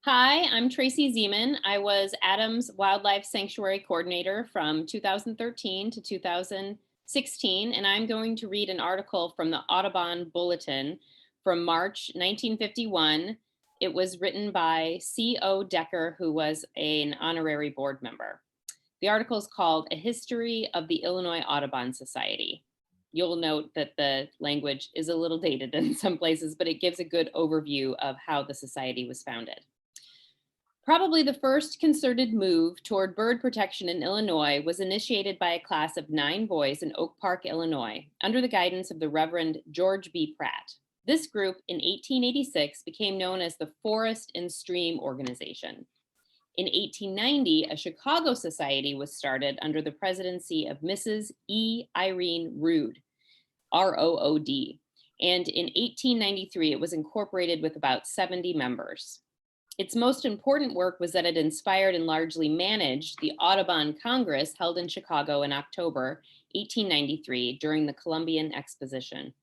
Hi, I'm Tracy Zeman. I was Adams Wildlife Sanctuary Coordinator from 2013 to 2016, and I'm going to read an article from the Audubon Bulletin from March 1951. It was written by C.O. Decker, who was an honorary board member. The article is called A History of the Illinois Audubon Society. You'll note that the language is a little dated in some places, but it gives a good overview of how the society was founded. Probably the first concerted move toward bird protection in Illinois was initiated by a class of 9 boys in Oak Park, Illinois, under the guidance of the Reverend George B. Pratt. This group in 1886 became known as the Forest and Stream Organization. In 1890, a Chicago society was started under the presidency of Mrs. E. Irene Rood, ROOD, and in 1893 it was incorporated with about 70 members. Its most important work was that it inspired and largely managed the Audubon Congress held in Chicago in October 1893 during the Columbian Exposition.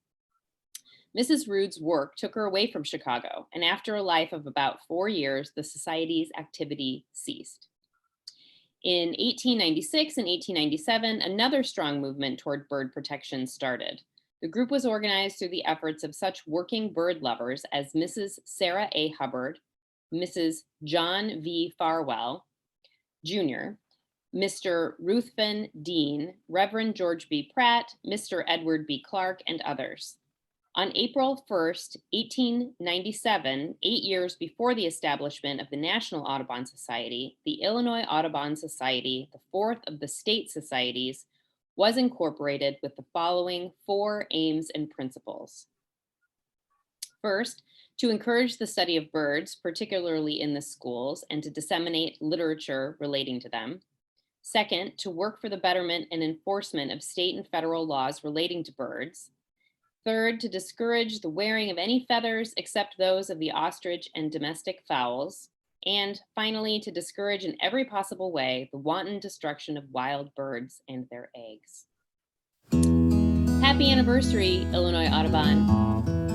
Mrs. Rood's work took her away from Chicago, and after a life of about 4 years, the society's activity ceased. In 1896 and 1897, another strong movement toward bird protection started. The group was organized through the efforts of such working bird lovers as Mrs. Sarah A. Hubbard, Mrs. John V. Farwell, Jr., Mr. Ruthven Dean, Reverend George B. Pratt, Mr. Edward B. Clark, and others. On April 1st, 1897, 8 years before the establishment of the National Audubon Society, the Illinois Audubon Society, the fourth of the state societies, was incorporated with the following 4 aims and principles. First, to encourage the study of birds, particularly in the schools, and to disseminate literature relating to them. Second, to work for the betterment and enforcement of state and federal laws relating to birds. Third, to discourage the wearing of any feathers except those of the ostrich and domestic fowls. And finally, to discourage in every possible way the wanton destruction of wild birds and their eggs. Happy anniversary, Illinois Audubon.